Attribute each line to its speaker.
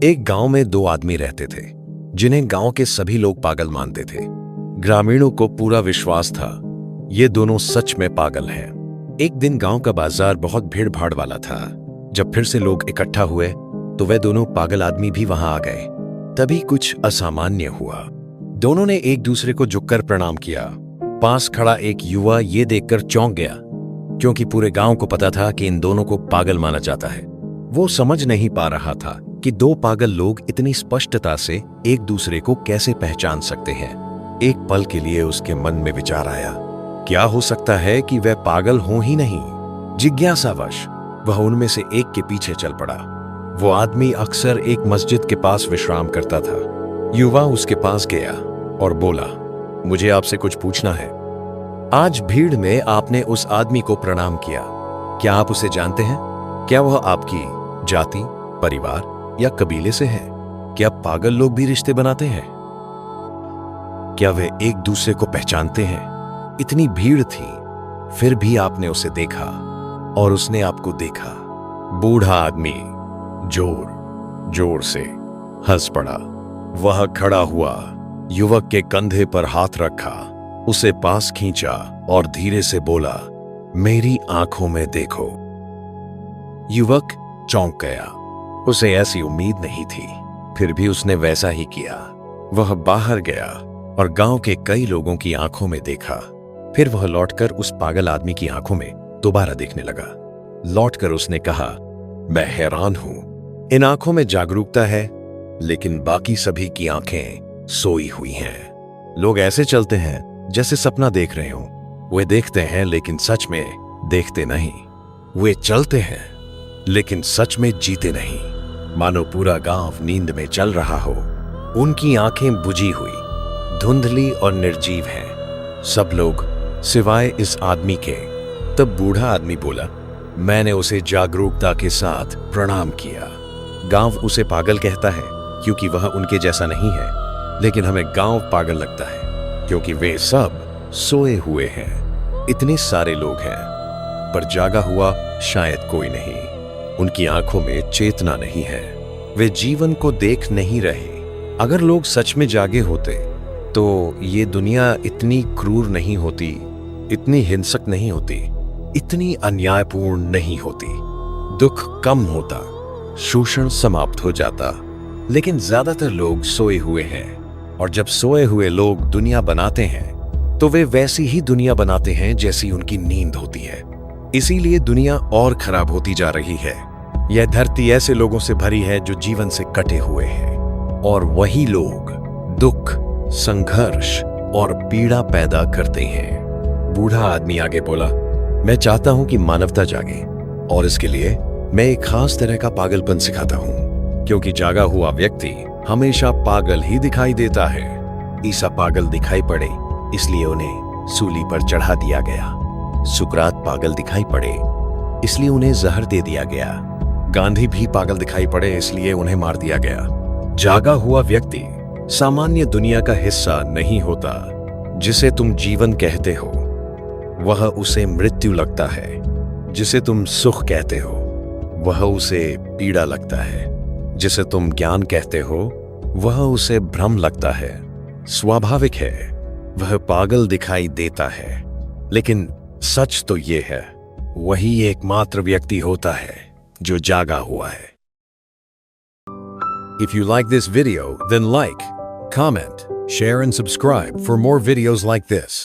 Speaker 1: एक गांव में दो आदमी रहते थे जिन्हें गांव के सभी लोग पागल मानते थे। ग्रामीणों को पूरा विश्वास था ये दोनों सच में पागल हैं। एक दिन गांव का बाजार बहुत भीड़ भाड़ वाला था। जब फिर से लोग इकट्ठा हुए तो वे दोनों पागल आदमी भी वहां आ गए। तभी कुछ असामान्य हुआ। दोनों ने एक दूसरे को झुककर प्रणाम किया। पास खड़ा एक युवा ये देखकर चौंक गया, क्योंकि पूरे गांव को पता था कि इन दोनों को पागल माना जाता है। वो समझ नहीं पा रहा था कि दो पागल लोग इतनी स्पष्टता से एक दूसरे को कैसे पहचान सकते हैं। एक पल के लिए उसके मन में विचार आया, क्या हो सकता है कि वह पागल हो ही नहीं। जिज्ञासावश वह उनमें से एक के पीछे चल पड़ा। वो आदमी अक्सर एक मस्जिद के पास विश्राम करता था। युवा उसके पास गया और बोला, मुझे आपसे कुछ पूछना है। आज भीड़ में आपने उस आदमी को प्रणाम किया, क्या आप उसे जानते हैं? क्या वह आपकी जाति, परिवार या कबीले से है? क्या पागल लोग भी रिश्ते बनाते हैं? क्या वे एक दूसरे को पहचानते हैं? इतनी भीड़ थी, फिर भी आपने उसे देखा और उसने आपको देखा। बूढ़ा आदमी जोर जोर से हंस पड़ा। वह खड़ा हुआ, युवक के कंधे पर हाथ रखा, उसे पास खींचा और धीरे से बोला, मेरी आंखों में देखो। युवक चौंक गया। उसे ऐसी उम्मीद नहीं थी, फिर भी उसने वैसा ही किया। वह बाहर गया और गांव के कई लोगों की आंखों में देखा। फिर वह लौटकर उस पागल आदमी की आंखों में दोबारा देखने लगा। लौटकर उसने कहा, मैं हैरान हूं, इन आंखों में जागरूकता है, लेकिन बाकी सभी की आंखें सोई हुई हैं। लोग ऐसे चलते हैं जैसे सपना देख रहे हों। वे देखते हैं लेकिन सच में देखते नहीं। वे चलते हैं लेकिन सच में जीते नहीं। मानो पूरा गांव नींद में चल रहा हो। उनकी आंखें बुझी हुई, धुंधली और निर्जीव हैं। सब लोग सिवाय इस आदमी के। तब बूढ़ा आदमी बोला, मैंने उसे जागरूकता के साथ प्रणाम किया। गांव उसे पागल कहता है क्योंकि वह उनके जैसा नहीं है, लेकिन हमें गांव पागल लगता है क्योंकि वे सब सोए हुए हैं। इतने सारे लोग हैं पर जागा हुआ शायद कोई नहीं। उनकी आंखों में चेतना नहीं है। वे जीवन को देख नहीं रहे। अगर लोग सच में जागे होते तो ये दुनिया इतनी क्रूर नहीं होती, इतनी हिंसक नहीं होती, इतनी अन्यायपूर्ण नहीं होती। दुख कम होता, शोषण समाप्त हो जाता। लेकिन ज्यादातर लोग सोए हुए हैं, और जब सोए हुए लोग दुनिया बनाते हैं तो वे वैसी ही दुनिया बनाते हैं जैसी उनकी नींद होती है। इसीलिए दुनिया और खराब होती जा रही है। यह धरती ऐसे लोगों से भरी है जो जीवन से कटे हुए हैं, और वही लोग दुख, संघर्ष और पीड़ा पैदा करते हैं। बूढ़ा आदमी आगे बोला, मैं चाहता हूं कि मानवता जागे, और इसके लिए मैं एक खास तरह का पागलपन सिखाता हूं, क्योंकि जागा हुआ व्यक्ति हमेशा पागल ही दिखाई देता है। ईसा पागल दिखाई पड़े इसलिए उन्हें सूली पर चढ़ा दिया गया। सुकरात पागल दिखाई पड़े इसलिए उन्हें जहर दे दिया गया। गांधी भी पागल दिखाई पड़े इसलिए उन्हें मार दिया गया। जागा हुआ व्यक्ति सामान्य दुनिया का हिस्सा नहीं होता। जिसे तुम जीवन कहते हो वह उसे मृत्यु लगता है। जिसे तुम सुख कहते हो वह उसे पीड़ा लगता है। जिसे तुम ज्ञान कहते हो वह उसे भ्रम लगता है। स्वाभाविक है, वह पागल दिखाई देता है, लेकिन सच तो ये है, वही एकमात्र व्यक्ति होता है जो जागा हुआ है। If you like this video, then like, comment, share and subscribe for more videos like this.